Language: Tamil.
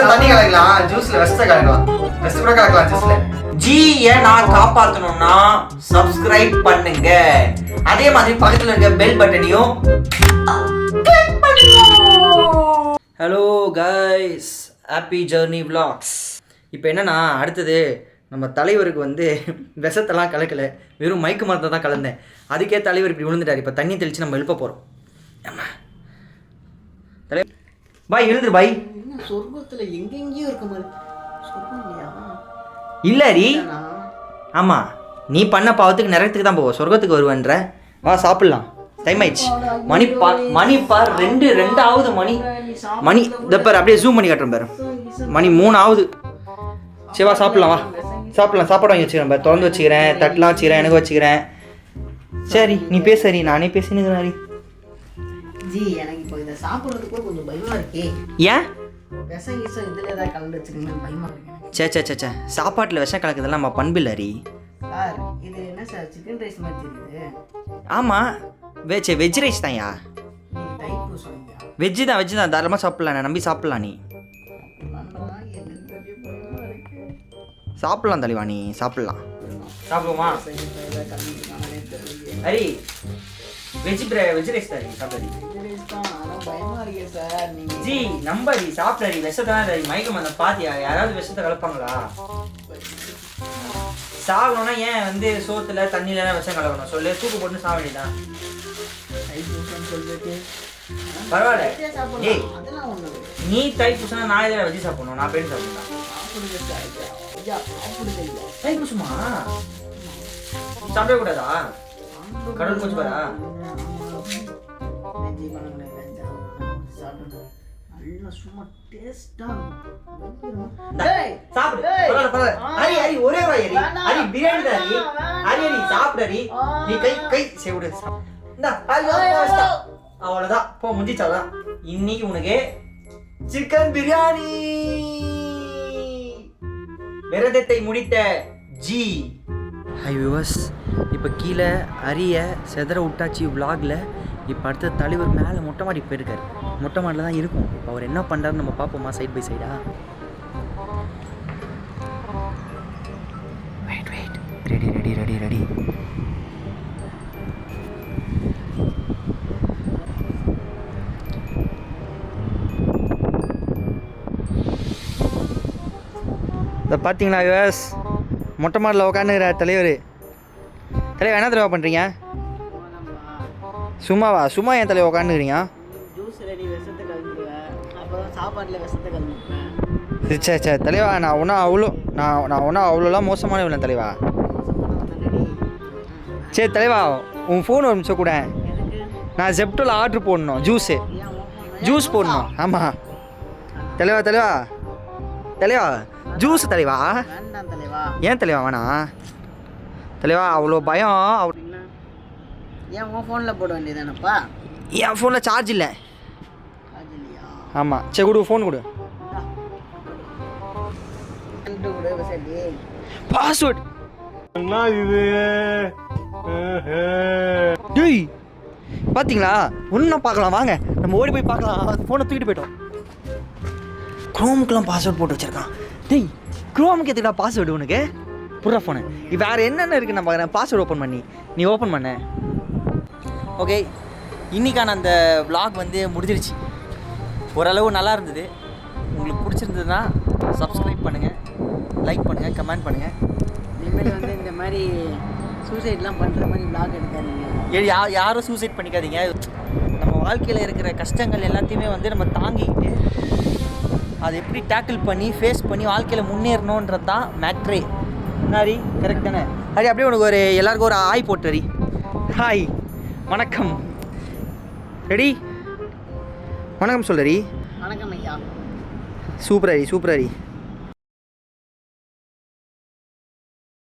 தண்ணி கலக்கலாம், ஜூஸ்ல வெஸ்ட் கலக்கலாம். வெஸ்ட் கூட கலக்கலாம் ஜூஸ்ல. ஜியை நான் காப்பாற்றணும்னா சப்ஸ்கிரைப் பண்ணுங்க. அதே மாதிரி பக்கத்தில் இருக்க பெல் பட்டனையும் கிளிக் பண்ணுங்க. Hello guys, happy journey vlogs. இப்போ என்னன்னா, அடுத்தது நம்ம தலைவருக்கு வந்து விஷத்தெல்லாம் கலக்கலை, வெறும் மயக்கு மரத்தை தான் கலந்தேன். அதுக்கே தலைவர் இப்படி விழுந்துட்டார். இப்போ தண்ணி தெளித்து நம்ம எழுப்ப போகிறோம். தலைவர் பாய் எழுந்துரு பாய். சொர்க்கத்தில் எங்கெங்கேயும் இருக்க மாதிரி சொர்க்கம் இல்லையா? இல்லை ரீ, ஆமாம், நீ பண்ண பாவத்துக்கு நரகத்துக்கு தான் போவோம், சொர்க்கத்துக்கு வருவேன்ற. வா சாப்பிட்லாம், டைம் ஆயிடுச்சு. மணி பார் 2 மணி தப்பார். அப்படியே ஜூம் பண்ணி காட்டுறேன் பாரு, மணி 3 ஆகுது. சரி வா சாப்பிட்லாம், வா சாப்பிட்லாம். சாப்பாடு வாங்கி வச்சுக்கிறேன் பாரு, திறந்து வச்சுக்கிறேன், தட்டெலாம் வச்சுக்கிறேன், எனக்கு வச்சுக்கிறேன். சரி நீ பேசறி, நானே பேசினுக்கிறேன். ஜி எனக்கு இப்போ இதை சாப்பிட்றதுக்கு கூட கொஞ்சம் பயமாக இருக்கே. ஏன்? விஷம் கீசம் இதில் ஏதாவது கலந்து வச்சுக்கணும், பயமாக இருக்கு. சே சாப்பாட்டில் விஷம் கலக்குறதெல்லாம் நம்ம பண்பில்லை ரீ. சார் இது என்ன சார், சிக்கன் ரைஸ் மாதிரி தெரியுது? ஆமாம், வெஜ் ரைஸ் தான்யா. நீங்கள் டைப்பு சொல்லுங்க. வெஜ்ஜு தான் தாராளமாக சாப்பிட்லாம், நான் நம்பி சாப்பிட்லாம். நீ சாப்பிட்லாம் தலைவா, நீ சாப்பிட்லாம். சாப்பிடுவோமா? ஹரி வெஜ் ரைஸ் தான் சாப்பிட்றீ. ஜி நம்பரி சாப்பிட்றீ, விஷத்தான் மயக்கம் அந்த பாத்தியா? யாராவது விஷத்தை கலப்பாங்களா? சாகணும்னா ஏன் வந்து சோத்துல தண்ணியில விஷம் கலக்கணும் சொல்லு? தூக்கு போட்டு சாக வேண்டியதான். பரவாயில்ல, ஏய் நீ தைப்பூசனா நான் இதில் வச்சு சாப்பிடணும், நான் பேர் சாப்பிடணும். தைப்பூசமா சாப்பிடவே கூடாதா? கடவுள் போச்சு பாரா. அவ்வளவுதான், போ முடிச்சாதான். இன்னைக்கு உனக்கு சிக்கன் பிரியாணி. விரதத்தை முடித்த ஜி. ஹை வியூவர்ஸ், இப்போ கீழே அரிய செதற விட்டாச்சு விலாகில். இப்போ அடுத்த தலைவர் மேலே மொட்டை மாடி போயிருக்காரு. மொட்டை மாடியில் தான் இருக்கும். இப்போ அவர் என்ன பண்ணுறாருன்னு நம்ம பார்ப்போமா, சைட் பை சைடா. Wait ready. இதை பார்த்தீங்களா வியூவர்ஸ், மொட்டை மாடியில் உட்காந்துக்கிறார் தலைவர். தலைவர் என்ன தலைவா பண்ணுறீங்க? சும்மாவா? சும்மா என் தலைவர் உட்காந்துக்கிறீங்க? ஜூஸ் ரெடி, விஷத்தை கலந்துருவேன், அப்போ தான் சாப்பாட்டில் விஷத்தை கலந்துருப்பேன். சே தலைவா, நான் ஒன்றும் அவ்வளோலாம் மோசமான இல்லை தலைவா. சரி தலைவா, உன் ஃபோன் ஒரு நிமிஷம் கூட. நான் ஜெப்டோவில் ஆர்டர் போடணும், ஜூஸ் போடணும். ஆமாம் தலைவா ஜூஸ் தலைவா. வேண்டாம் தலைவா. ஏன் தலைவா வேணாம்? தலைவா அவ்வளோ பயம். ஏன் உன் ஃபோனில் போட வேண்டியதானப்பா? என் ஃபோனில் சார்ஜ் இல்லை. ஆமாம், சரி கொடு, ஃபோன் கொடு. பாஸ்வேர்ட் டேய் பார்த்தீங்களா? ஒன்றும் பார்க்கலாம், வாங்க நம்ம ஓடி போய் பார்க்கலாம். ஃபோனை தூக்கிட்டு போயிட்டோம். குரோமுக்கெல்லாம் பாஸ்வேர்ட் போட்டு வச்சுருக்கான். டேய் குரோமுக்கு எதுக்குடா பாஸ்வேர்டு உனக்கு? புறா ஃபோனு வேறு என்னென்ன இருக்குது நம்ம பார்க்குறேன். பாஸ்வேர்டு ஓப்பன் பண்ணி நீ ஓப்பன் பண்ண. ஓகே, இன்றைக்கான அந்த vlog வந்து முடிஞ்சிருச்சு. ஓரளவு நல்லா இருந்தது. உங்களுக்கு பிடிச்சிருந்ததுன்னா சப்ஸ்கிரைப் பண்ணுங்கள், லைக் பண்ணுங்கள், கமெண்ட் பண்ணுங்கள். இனிமேல் வந்து இந்த மாதிரி சூசைட்லாம் பண்ணுற மாதிரி vlog எடுக்காதீங்க. யாரும் சூசைட் பண்ணிக்காதீங்க. நம்ம வாழ்க்கையில் இருக்கிற கஷ்டங்கள் எல்லாத்தையுமே வந்து நம்ம தாங்கிக்கிட்டு அதை எப்படி டேக்கிள் பண்ணி ஃபேஸ் பண்ணி வாழ்க்கையில் முன்னேறணுன்றது தான் மேட்ரே. ஹரி கரெக்ட் தானே? ஹரி அப்படியே உனக்கு ஒரு எல்லாருக்கும் ஒரு ஹாய் போட்டு ஹரி. ஹாய் வணக்கம். ரெடி? வணக்கம் சொல்லு ஹரி. வணக்கம் ஐயா. சூப்பர் ஹரி.